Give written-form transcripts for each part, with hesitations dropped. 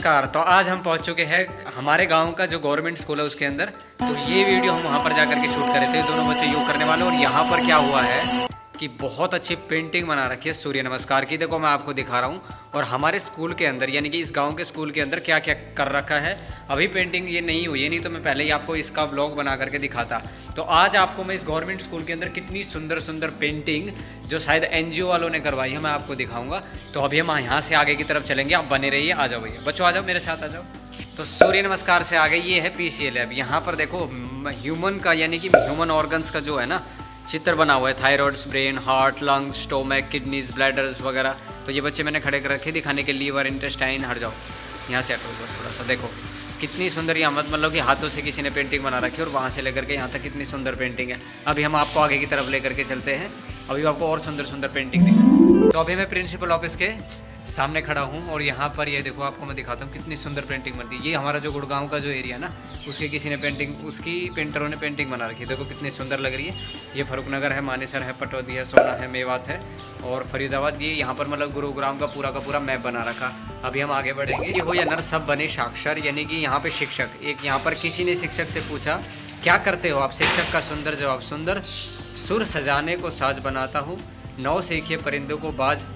नमस्कार। तो आज हम पहुंच चुके हैं हमारे गांव का जो गवर्नमेंट स्कूल है उसके अंदर। तो ये वीडियो हम वहां पर जाकर के शूट कर रहे थे, दोनों बच्चे योग करने वाले। और यहाँ पर क्या हुआ है कि बहुत अच्छी पेंटिंग बना रखी है सूर्य नमस्कार की। देखो मैं आपको दिखा रहा हूँ। और हमारे स्कूल के अंदर यानी कि इस गांव के स्कूल के अंदर क्या क्या कर रखा है, अभी पेंटिंग ये नहीं हुई है, नहीं तो मैं पहले ही आपको इसका ब्लॉग बना करके दिखाता। तो आज आपको मैं इस गवर्नमेंट स्कूल के अंदर कितनी सुंदर सुंदर पेंटिंग जो शायद NGO वालों ने करवाई है मैं आपको दिखाऊंगा। तो अभी हम यहाँ से आगे की तरफ चलेंगे, आप बने रहिए। आ जाओ भैया, बच्चों आ जाओ मेरे साथ आ जाओ। तो सूर्य नमस्कार से आगे ये है PCA लैब। यहाँ पर देखो ह्यूमन का यानी कि ह्यूमन ऑर्गन्स का जो है ना चित्र बना हुआ है, thyroids, brain, heart, lungs, stomach, kidneys, bladders वगैरह। तो ये बच्चे मैंने खड़े कर रखे दिखाने के लिए, लीवर, इंटेस्टाइन। हट जाओ यहाँ से, हटो थोड़ा सा। देखो कितनी सुंदर यहाँ मतलब कि हाथों से किसी ने पेंटिंग बना रखी है, और वहाँ से लेकर के यहाँ तक कितनी सुंदर पेंटिंग है। अभी हम आपको आगे की तरफ लेकर के चलते हैं, अभी आपको और सुंदर सुंदर पेंटिंग दिखाएं। तो अभी मैं प्रिंसिपल ऑफिस के सामने खड़ा हूँ, और यहाँ पर ये देखो आपको मैं दिखाता हूँ कितनी सुंदर पेंटिंग बनती है। ये हमारा जो गुड़गांव का जो एरिया ना, उसके किसी ने पेंटिंग, उसकी पेंटरों ने पेंटिंग बना रखी है। देखो कितनी सुंदर लग रही है। ये फरुखनगर है, मानेसर है, पटौदी है, सोना है, मेवात है और फरीदाबाद। ये यहाँ पर मतलब गुरुग्राम का पूरा मैप बना रखा। अभी हम आगे बढ़ेंगे। ये हो या नर सब बने साक्षर, यानी कि यहाँ पे शिक्षक, एक यहाँ पर किसी ने शिक्षक से पूछा क्या करते हो आप। शिक्षक का सुंदर जवाब, सुंदर सुर सजाने को साज बनाता हूँ, नौ सीखे परिंदों को बाज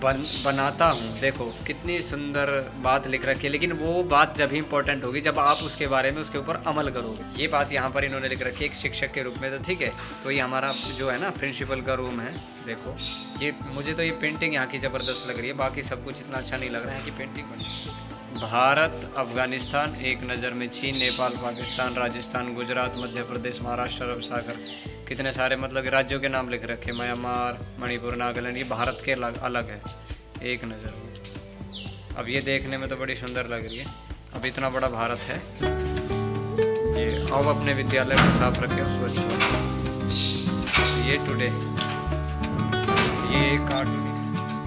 बनाता हूँ। देखो कितनी सुंदर बात लिख रखी है, लेकिन वो बात जब ही इंपॉर्टेंट होगी जब आप उसके बारे में उसके ऊपर अमल करोगे। ये बात यहाँ पर इन्होंने लिख रखी है एक शिक्षक के रूप में। तो ठीक है, तो ये हमारा जो है ना प्रिंसिपल का रूम है। देखो ये मुझे तो ये पेंटिंग यहाँ की ज़बरदस्त लग रही है, बाकी सब कुछ इतना अच्छा नहीं लग रहा है कि पेंटिंग बनी। भारत, अफगानिस्तान, एक नज़र में चीन, नेपाल, पाकिस्तान, राजस्थान, गुजरात, मध्य प्रदेश, महाराष्ट्र, अरब सागर। कितने सारे मतलब राज्यों के नाम लिख रखे, म्यांमार, मणिपुर, नागालैंड। ये भारत के अलग है एक नज़र में। अब ये देखने में तो बड़ी सुंदर लग रही है। अब इतना बड़ा भारत है ये। अब अपने विद्यालय को साफ रखें और स्वच्छ रखें। ये टुडे, ये कार्टून।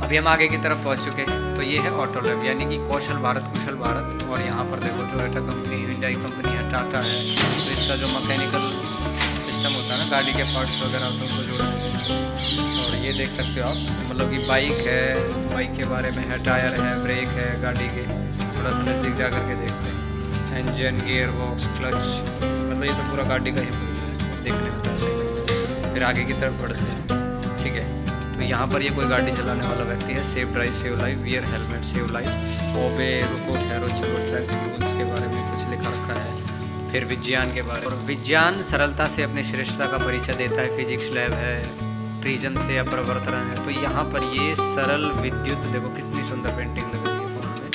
अभी हम आगे की तरफ पहुंच चुके हैं। तो ये है ऑटो लैब, यानी कि कौशल भारत, कुशल भारत। और यहाँ पर देखो टोयोटा कंपनी, हुंडई कंपनी है, टाटा है। तो इसका जो मैकेनिकल सिस्टम होता है ना, गाड़ी के पार्ट्स वगैरह तो उनको जोड़ने। और ये देख सकते हो आप, मतलब कि बाइक है, बाइक के बारे में है, टायर है, ब्रेक है गाड़ी के। थोड़ा सा नज़दीक जा करके देखते हैं। इंजन, गियर बॉक्स, क्लच, मतलब ये तो पूरा गाड़ी का ही है, देखने में तो सही लगता है। फिर आगे की तरफ बढ़ते हैं, ठीक है। तो यहाँ पर ये कोई गाड़ी चलाने वाला व्यक्ति है। Safe drive, save life, wear helmet, save life, obey, रुको, ठहरो, चलो, ट्रैफिक रूल्स के बारे में कुछ लिखा रखा है। फिर विज्ञान के बारे में, और विज्ञान सरलता से अपनी श्रेष्ठता का परिचय देता है। फिजिक्स लैब है, प्रिज्म से अपरिवर्तन है। तो यहाँ पर ये सरल विद्युत, देखो कितनी सुंदर पेंटिंग लग रही है फोन में,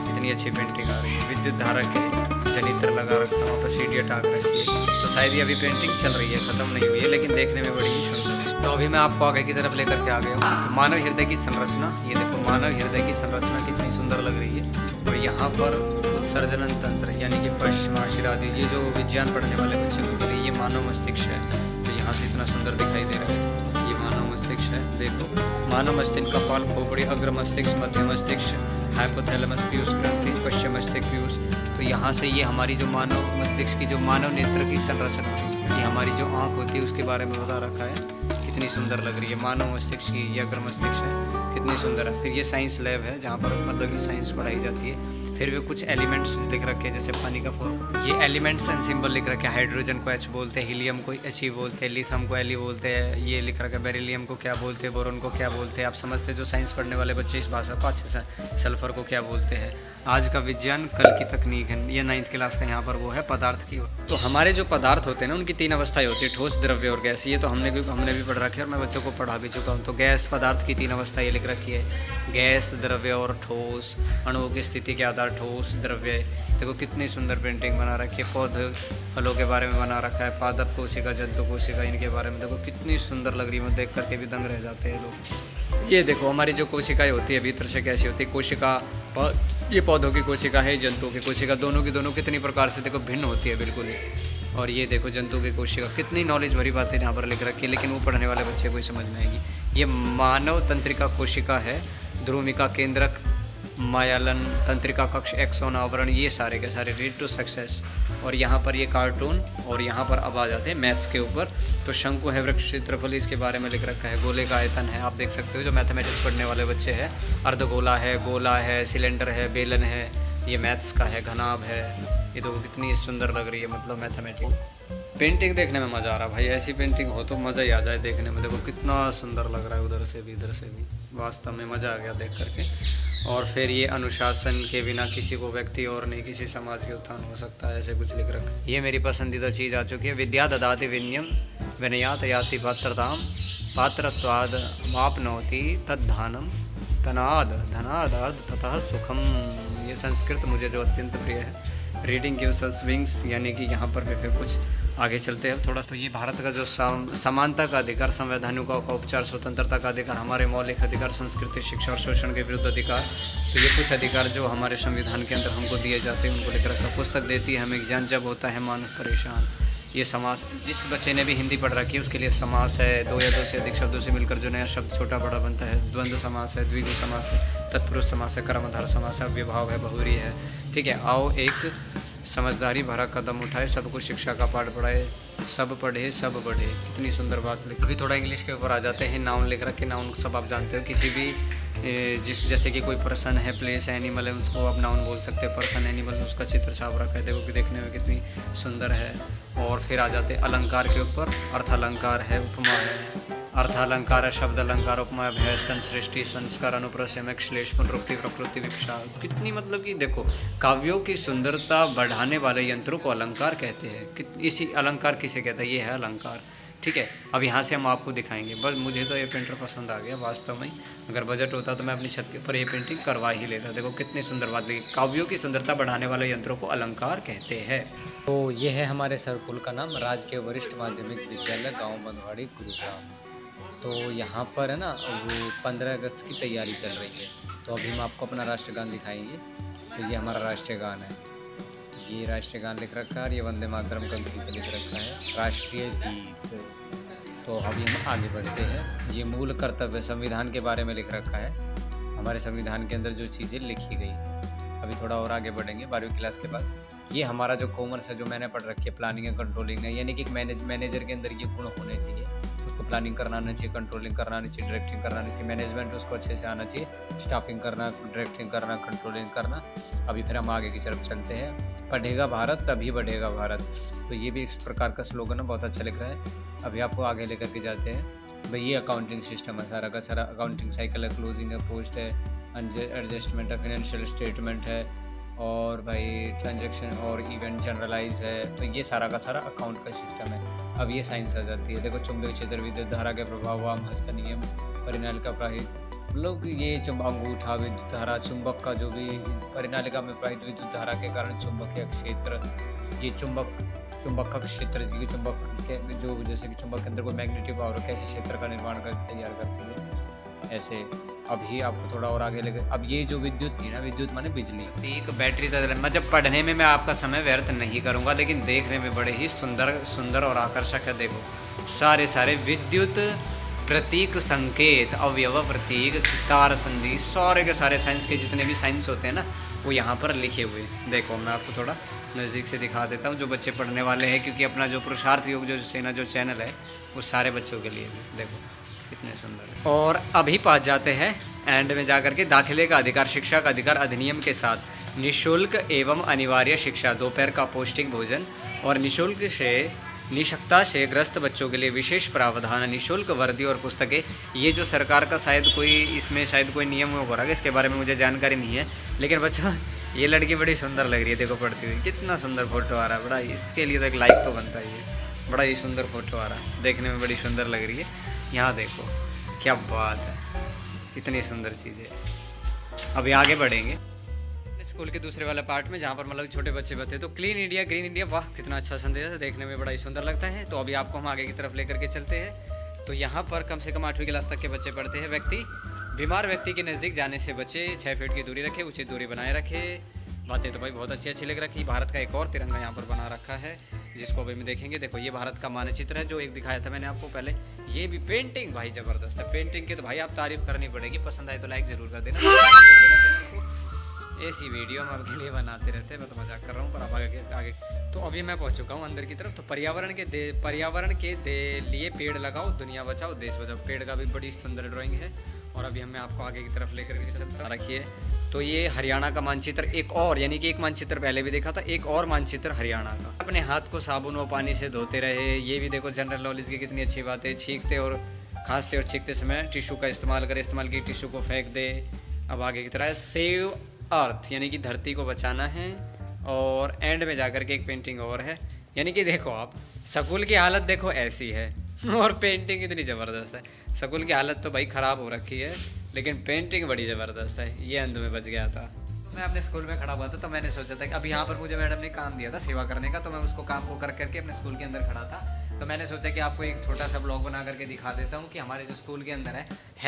कितनी अच्छी पेंटिंग आ रही है। विद्युत धारक है, जनित्र लगा रखा है, वहाँ पर सीढ़ियाँ टाक रखी है। तो शायद ये अभी पेंटिंग चल रही है, ख़त्म नहीं हुई है, लेकिन देखने में बड़ी ही सुंदर है। तो अभी मैं आपको आगे की तरफ लेकर के आ गया हूँ। तो मानव हृदय की संरचना, ये देखो मानव हृदय की संरचना कितनी सुंदर लग रही है। और यहाँ पर उत्सर्जन तंत्र, यानी कि पश्चिमाशिरादि, ये जो विज्ञान पढ़ने वाले बच्चे उनके लिए ये मानव मस्तिष्क है। तो यहाँ से इतना सुंदर दिखाई दे रहा है, ये मानव मस्तिष्क है। देखो मानव मस्तिष्क, कपाल, खोपड़ी, अग्र मस्तिष्क, मध्य मस्तिष्क, हाइपोथैलेमस, पीयूष ग्रंथि, पश्चिम मस्तिष्क, पीयूष। तो यहाँ से ये हमारी जो मानव मस्तिष्क की जो मानव नेत्र की संरचना है, ये हमारी जो आँख होती है उसके बारे में बता रखा है। कितनी सुंदर लग रही है मानव मस्तिष्क की, ये अग्र मस्तिष्क है, कितनी सुंदर है। फिर ये साइंस लैब है जहाँ पर मतलब कि साइंस पढ़ाई जाती है। फिर भी कुछ एलिमेंट्स लिख रखे हैं, जैसे पानी का फॉर्म। ये एलिमेंट्स एंड सिंबल लिख रखे हैं। हाइड्रोजन को H बोलते हैं, हीलियम को He बोलते हैं, लिथियम को Li बोलते हैं। ये लिख रखा है बेरिलियम को क्या बोलते हैं, बोरोन को क्या बोलते हैं। आप समझते हैं जो साइंस पढ़ने वाले बच्चे इस भाषा को अच्छे से। सल्फर को क्या बोलते हैं। आज का विज्ञान, कल की तकनीक है। ये 9th क्लास का यहाँ पर वो है पदार्थ की। तो हमारे जो पदार्थ होते हैं ना, उनकी 3 अवस्थाएं होती है, ठोस, द्रव्य और गैस। ये तो हमने भी पढ़ रखी है और मैं बच्चों को पढ़ा भी चुका हूँ। तो गैस पदार्थ की 3 अवस्थाएं लिख रखी है, गैस, द्रव्य और ठोस। अणुओं की स्थिति के आधार ठोस, द्रव्य। देखो कितनी सुंदर पेंटिंग बना रखी है। पौधे, फलों के बारे में बना रखा है, पादप कोशिका, जंतु कोशिका, इनके बारे में देखो कितनी सुंदर लग रही है। देख करके भी दंग रह जाते हैं लोग। ये देखो हमारी जो कोशिकाएं होती है भीतर से कैसी होती है। कोशिका, ये पौधों की कोशिका है, जंतुओं की कोशिका, दोनों की दोनों कितनी प्रकार से देखो भिन्न होती है बिल्कुल ही। और ये देखो जंतु की कोशिका, कितनी नॉलेज भरी बातें यहाँ पर लिख रखी है, लेकिन वो पढ़ने वाले बच्चे को ही समझ में आएगी। ये मानव तंत्रिका कोशिका है, ध्रुमिका, केंद्रक, मायालन, तंत्रिका कक्ष, एक्सोन, आवरण, ये सारे के सारे रीड टू सक्सेस। और यहाँ पर ये कार्टून, और यहाँ पर अब आ जाते हैं मैथ्स के ऊपर। तो शंकु है, वृक्ष, क्षेत्रफल, इसके बारे में लिख रखा है। गोले का आयतन है, आप देख सकते हो जो मैथमेटिक्स पढ़ने वाले बच्चे हैं। अर्धगोला है, गोला है, सिलेंडर है, बेलन है, ये मैथ्स का है, घनाभ है। ये तो कितनी सुंदर लग रही है, मतलब मैथमेटिक्स। पेंटिंग देखने में मज़ा आ रहा है भाई, ऐसी पेंटिंग हो तो मज़ा ही आ जाए देखने में। देखो कितना सुंदर लग रहा है, उधर से भी इधर से भी, वास्तव में मज़ा आ गया देख करके। और फिर ये अनुशासन के बिना किसी को व्यक्ति और नहीं किसी समाज के उत्थान हो सकता है, ऐसे कुछ लिख रखा। ये मेरी पसंदीदा चीज़ आ चुकी है। विद्या ददाति विनयम विनयात याति पात्रताम पात्रत्वाद मापनोति तद्धानम तनाद धनाद अर्ध ततः सुखम। ये संस्कृत मुझे जो अत्यंत प्रिय है। रीडिंग गिव्स अस विंग्स, यानी कि यहाँ पर भी फिर कुछ आगे चलते हैं थोड़ा। तो ये भारत का जो समानता का अधिकार, संवैधानिकों का उपचार, स्वतंत्रता का अधिकार, हमारे मौलिक अधिकार, संस्कृति, शिक्षा और शोषण के विरुद्ध अधिकार। तो ये कुछ अधिकार जो हमारे संविधान के अंदर हमको दिए जाते हैं, उनको लिख रखा। पुस्तक देती है हमें ज्ञान जब होता है मानव परेशान। ये समास, जिस बच्चे ने भी हिंदी पढ़ रखी है उसके लिए समास है। दो या दो से अधिक शब्दों से मिलकर जो नया शब्द छोटा बड़ा बनता है। द्वंद्व समास है, द्विगु समास है, तत्पुरुष समास है, कर्मधार समास है, अव्यभाव है, बहुव्रीहि है। ठीक है, आओ एक समझदारी भरा कदम उठाए, सबको शिक्षा का पाठ पढ़ाए, सब पढ़े सब बढ़े। कितनी सुंदर बात लिखी। अभी थोड़ा इंग्लिश के ऊपर आ जाते हैं। नाउन लिख रखे, नाउन सब आप जानते हो। किसी भी जैसे कि कोई पर्सन है, प्लेस है, एनिमल है, उसको आप नाउन बोल सकते हैं। पर्सन, एनिमल, उसका चित्र छाप रखा है, देखो कि देखने में कितनी सुंदर है। और फिर आ जाते अलंकार के ऊपर। अर्थ अलंकार है, उपमा है, अर्थ अलंकार है, शब्द अलंकार, उपमा, भय, संसृष्टि, संस्कार, अनुप्रश्न, श्लेष, पुनरुक्ति, प्रकृति, विपक्षा। कितनी, मतलब कि देखो, काव्यों की सुंदरता बढ़ाने वाले यंत्रों को अलंकार कहते हैं। इसी अलंकार किसे कहते हैं? ये है अलंकार। ठीक है, अब यहाँ से हम आपको दिखाएंगे। बस मुझे तो ये पेंटर पसंद आ गया वास्तव में। अगर बजट होता तो मैं अपनी छत के ऊपर ये पेंटिंग करवा ही लेता। देखो कितनी सुंदर बात देखी। काव्यों की सुंदरता बढ़ाने वाले यंत्रों को अलंकार कहते हैं। तो ये है हमारे सर्कुल का नाम, राजकीय वरिष्ठ माध्यमिक विद्यालय गाँव मधवाड़ी, गुरुग्राम। तो यहाँ पर है ना, वो 15 अगस्त की तैयारी चल रही है। तो अभी हम आपको अपना राष्ट्रगान दिखाएंगे। तो ये हमारा राष्ट्रीय गान है, ये राष्ट्रीय गान लिख रखा है। और ये वंदे मातरम का गीत लिख रखा है, राष्ट्रीय गीत। तो अभी हम आगे बढ़ते हैं। ये मूल कर्तव्य संविधान के बारे में लिख रखा है। हमारे संविधान के अंदर जो चीज़ें लिखी गई। अभी थोड़ा और आगे बढ़ेंगे 12वीं क्लास के बाद। ये हमारा जो कॉमर्स है, जो मैंने पढ़ रखी है, प्लानिंग एंड कंट्रोलिंग है। यानी कि मैनेजर के अंदर ये गुण होने चाहिए। उसको प्लानिंग करना आना चाहिए, कंट्रोलिंग करना आना चाहिए, डायरेक्टिंग करना आना चाहिए। मैनेजमेंट उसको अच्छे से आना चाहिए, स्टाफिंग करना, डायरेक्टिंग करना, कंट्रोलिंग करना। अभी फिर हम आगे की तरफ चलते हैं। पढ़ेगा भारत तभी बढ़ेगा भारत। तो ये भी एक प्रकार का स्लोगन है, बहुत अच्छा लिख रहा है। अभी आपको आगे लेकर के जाते हैं। भाई ये अकाउंटिंग सिस्टम है, सारा का सारा अकाउंटिंग साइकिल है, क्लोजिंग है, पोस्ट है, एडजस्टमेंट है, फाइनेंशियल स्टेटमेंट है, और भाई ट्रांजैक्शन और इवेंट जनरलाइज है। तो ये सारा का सारा अकाउंट का सिस्टम है। अब ये साइंस आ जाती है। देखो, चुंबकीय क्षेत्र, विद्युत धारा के प्रभाव, वाम हस्त नियम, परिनालिका प्रवाहित, लोग ये अंगूठा, विद्युत धारा, चुंबक का जो भी परिनालिका में प्रवाहित विद्युत धारा के कारण चुंबकीय क्षेत्र, ये चुंबक का क्षेत्र, चुंबक के जो, जैसे कि चुंबक के अंदर कोई मैग्नेटिक पावर कैसे क्षेत्र का निर्माण करके तैयार करती है, ऐसे। अभी आपको थोड़ा और आगे लगे। अब ये जो विद्युत थी ना, विद्युत माने बिजली, एक बैटरी तक। मतलब पढ़ने में मैं आपका समय व्यर्थ नहीं करूंगा, लेकिन देखने में बड़े ही सुंदर और आकर्षक है। देखो सारे विद्युत प्रतीक, संकेत, अवयव प्रतीक, तार संधि, सारे के सारे साइंस के जितने भी साइंस होते हैं ना, वो यहाँ पर लिखे हुए हैं। देखो मैं आपको थोड़ा नज़दीक से दिखा देता हूँ, जो बच्चे पढ़ने वाले हैं, क्योंकि अपना जो पुरुषार्थ योग जो सेना जो चैनल है, वो सारे बच्चों के लिए भी। देखो कितने सुंदर है। और अभी पास जाते हैं एंड में जाकर के, दाखिले का अधिकार, शिक्षा का अधिकार अधिनियम के साथ निःशुल्क एवं अनिवार्य शिक्षा, दोपहर का पौष्टिक भोजन और निःशुल्क से निःशक्तता से ग्रस्त बच्चों के लिए विशेष प्रावधान, निःशुल्क वर्दी और पुस्तकें। ये जो सरकार का शायद कोई, इसमें शायद कोई नियम हो रहा है, इसके बारे में मुझे जानकारी नहीं है। लेकिन बच्चों, ये लड़की बड़ी सुंदर लग रही है, देखो पढ़ती हुई। कितना सुंदर फोटो आ रहा है, बड़ा, इसके लिए तो एक लाइक तो बनता ही है। बड़ा ही सुंदर फोटो आ रहा है, देखने में बड़ी सुंदर लग रही है। यहाँ देखो क्या बात है, कितनी सुंदर चीज़ है। अभी आगे बढ़ेंगे स्कूल के दूसरे वाले पार्ट में, जहाँ पर मतलब छोटे बच्चे बते। तो क्लीन इंडिया, ग्रीन इंडिया, वाह कितना अच्छा संदेश है, देखने में बड़ा ही सुंदर लगता है। तो अभी आपको हम आगे की तरफ लेकर के चलते हैं। तो यहाँ पर कम से कम 8वीं क्लास तक के बच्चे पढ़ते हैं। बीमार व्यक्ति के नज़दीक जाने से बचे, 6 फीट की दूरी रखे, उचित दूरी बनाए रखे। बातें तो भाई बहुत अच्छी लग रखी। भारत का एक और तिरंगा यहाँ पर बना रखा है, जिसको अभी में देखेंगे। देखो ये भारत का मानचित्र है, जो एक दिखाया था मैंने आपको पहले। ये भी पेंटिंग भाई ज़बरदस्त है। पेंटिंग के तो भाई आप तारीफ करनी पड़ेगी। पसंद आए तो लाइक ज़रूर कर देना। ऐसी वीडियो हम आपके लिए बनाते रहते हैं, मैं तो मजाक कर रहा हूँ, पर आप आगे। तो अभी मैं पहुँच चुका हूँ अंदर की तरफ। तो पर्यावरण के लिए पेड़ लगाओ, दुनिया बचाओ, देश बचाओ। पेड़ का भी बड़ी सुंदर ड्राइंग है। और अभी हमें आपको आगे की तरफ लेकर के चलता रखिए। तो ये हरियाणा का मानचित्र एक और, यानी कि एक मानचित्र पहले भी देखा था, एक और मानचित्र हरियाणा का। अपने हाथ को साबुन व पानी से धोते रहे, ये भी देखो जनरल नॉलेज की कितनी अच्छी बात है। छींकते और खांसते और छींकते समय टिश्यू का इस्तेमाल करें, इस्तेमाल की टिश्यू को फेंक दे। अब आगे की तरह सेव अर्थ, यानी कि धरती को बचाना है। और एंड में जाकर के एक पेंटिंग और है, यानी कि देखो आप स्कूल की हालत देखो ऐसी है और पेंटिंग इतनी ज़बरदस्त है। स्कूल की हालत तो भाई ख़राब हो रखी है, लेकिन पेंटिंग बड़ी ज़बरदस्त है। ये अंध में बच गया था। मैं अपने स्कूल में खड़ा हुआ था तो मैंने सोचा था कि अब यहाँ पर मुझे मैडम ने काम दिया था सेवा करने का, तो मैं उसको काम को कर करके अपने स्कूल के अंदर खड़ा था। तो मैंने सोचा कि आपको एक छोटा सा ब्लॉग बना करके दिखा देता हूँ कि हमारे जो स्कूल के अंदर है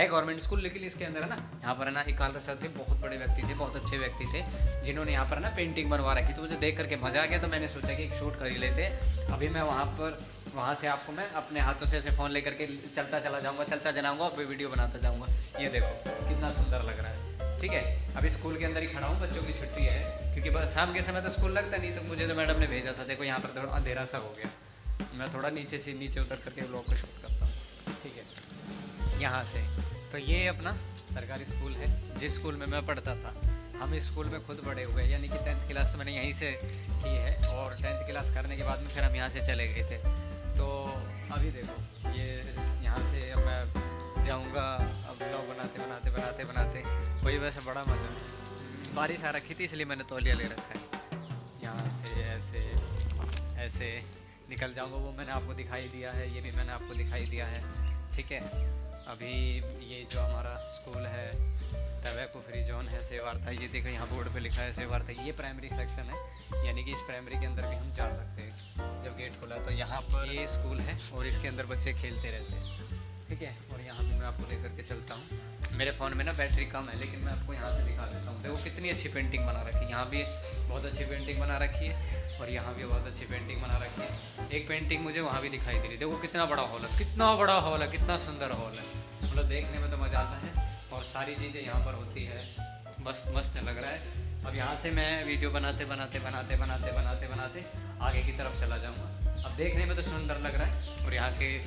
गवर्नमेंट स्कूल, लेकिन इसके अंदर है ना, यहाँ पर है ना इकाल सर थे, बहुत बड़े व्यक्ति थे, बहुत अच्छे व्यक्ति थे, जिन्होंने यहाँ पर ना पेंटिंग बनवा रखी। तो मुझे देख करके मज़ा आ गया, तो मैंने सोचा कि एक शूट कर ही लेते। अभी मैं वहाँ से आपको मैं अपने हाथों से ऐसे फ़ोन लेकर के चलता चला जाऊँगा, चलता जाऊँगा और वीडियो बनाता जाऊँगा। ये देखो कितना सुंदर लग रहा है। ठीक है, अभी स्कूल के अंदर ही खड़ा हूँ, बच्चों की छुट्टी है, क्योंकि बस शाम के समय तो स्कूल लगता नहीं, तो मुझे तो मैडम ने भेजा था। देखो यहाँ पर थोड़ा अंधेरा सा हो गया, मैं थोड़ा नीचे उतर करके ब्लॉग को शूट करता हूँ। ठीक है, यहाँ से तो ये अपना सरकारी स्कूल है, जिस स्कूल में मैं पढ़ता था। हम इस स्कूल में खुद बड़े हुए, यानी कि 10th क्लास मैंने यहीं से की है, और 10th क्लास करने के बाद में फिर हम यहाँ से चले गए थे। तो अभी देखो ये यहाँ से अब मैं जाऊँगा, अब ब्लॉग बनाते कोई वैसे बड़ा मज़ा। बारिश आ रखी थी इसलिए मैंने तौलिया ले रखा है। यहाँ से ऐसे निकल जाऊँगा, वो मैंने आपको दिखाई दिया है, ये भी मैंने आपको दिखाई दिया है। ठीक है, अभी ये जो हमारा स्कूल है टबैको फ्री जोन है, सेवार्था, ये देखो यहाँ बोर्ड पे लिखा है सेवार्था। ये प्राइमरी सेक्शन है, यानी कि इस प्राइमरी के अंदर भी हम जा सकते हैं। जब गेट खोला तो यहाँ पर ये स्कूल है और इसके अंदर बच्चे खेलते रहते हैं। ठीक है, और यहाँ भी मैं आपको लेकर के चलता हूँ। मेरे फ़ोन में ना बैटरी कम है, लेकिन मैं आपको यहाँ से दिखा देता हूँ। देखो कितनी अच्छी पेंटिंग बना रखी है, यहाँ भी बहुत अच्छी पेंटिंग बना रखी है और यहाँ भी बहुत अच्छी पेंटिंग बना रखी है। एक पेंटिंग मुझे वहाँ भी दिखाई दे रही है, देखो कितना बड़ा हॉल है, कितना बड़ा हॉल है, कितना सुंदर हॉल है। मतलब देखने में तो मज़ा आता है और सारी चीज़ें यहाँ पर होती है, बस मस्त लग रहा है। अब यहाँ से मैं वीडियो बनाते आगे की तरफ चला जाऊँगा। अब देखने में तो सुंदर लग रहा है, और यहाँ के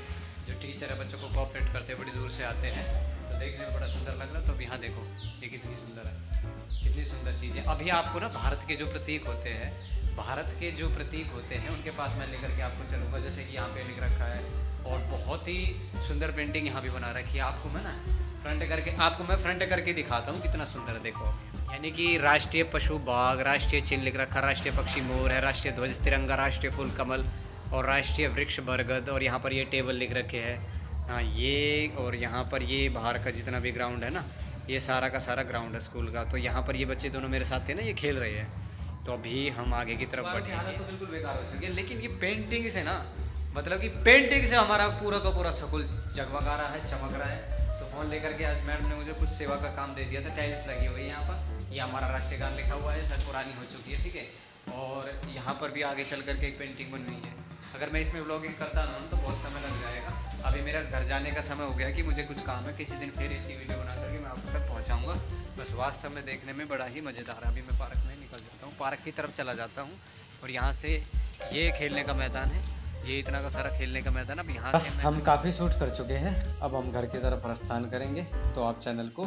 जो टीचर है बच्चों को कोऑपरेट करते बड़ी दूर से आते हैं, तो देखने में बड़ा सुंदर लग रहा है। तो अब यहाँ देखो ये कितनी सुंदर है, कितनी सुंदर चीज़ें। अभी आपको ना भारत के जो प्रतीक होते हैं उनके पास मैं लेकर के आपको चलूँगा, जैसे कि यहाँ पे लिख रखा है, और बहुत ही सुंदर पेंटिंग यहाँ भी बना रखी है। आपको मैं फ्रंट करके दिखाता हूँ कितना सुंदर है। देखो, यानी कि राष्ट्रीय पशु बाघ, राष्ट्रीय चिन्ह लिख रखा, राष्ट्रीय पक्षी मोर है, राष्ट्रीय ध्वज तिरंगा, राष्ट्रीय फूल कमल और राष्ट्रीय वृक्ष बरगद। और यहाँ पर ये टेबल लिख रखे हैं, हाँ ये, और यहाँ पर ये बाहर का जितना भी ग्राउंड है ना, ये सारा का सारा ग्राउंड है स्कूल का। तो यहाँ पर ये बच्चे दोनों मेरे साथ थे ना, ये खेल रहे हैं। तो अभी हम आगे की तरफ बढ़ेंगे। हालत तो बिल्कुल बेकार हो चुकी है, लेकिन ये पेंटिंग से ना, मतलब कि पेंटिंग से हमारा पूरा का पूरा स्कूल जगमगा रहा है, चमक रहा है। तो फ़ोन लेकर के आज मैडम ने मुझे कुछ सेवा का काम दे दिया था। टाइल्स लगी हुई है यहाँ पर, ये हमारा राष्ट्रीय गान लिखा हुआ है, सर पुरानी हो चुकी है। ठीक है, और यहाँ पर भी आगे चल करके एक पेंटिंग बन रही है। अगर मैं इसमें व्लॉगिंग करता रहूँ तो बहुत समय लग जाएगा। अभी मेरा घर जाने का समय हो गया कि मुझे कुछ काम है, किसी दिन फिर इसी वीडियो बना करके मैं आपको तक पहुँचाऊँगा। बस वास्तव में देखने में बड़ा ही मज़ेदार है। अभी मैं पार्क में निकल जाता हूँ, पार्क की तरफ चला जाता हूँ, और यहाँ से ये खेलने का मैदान है, ये इतना का सारा खेलने का मैदान। अब यहाँ से हम काफ़ी शूट कर चुके हैं, अब हम घर की तरफ प्रस्थान करेंगे। तो आप चैनल को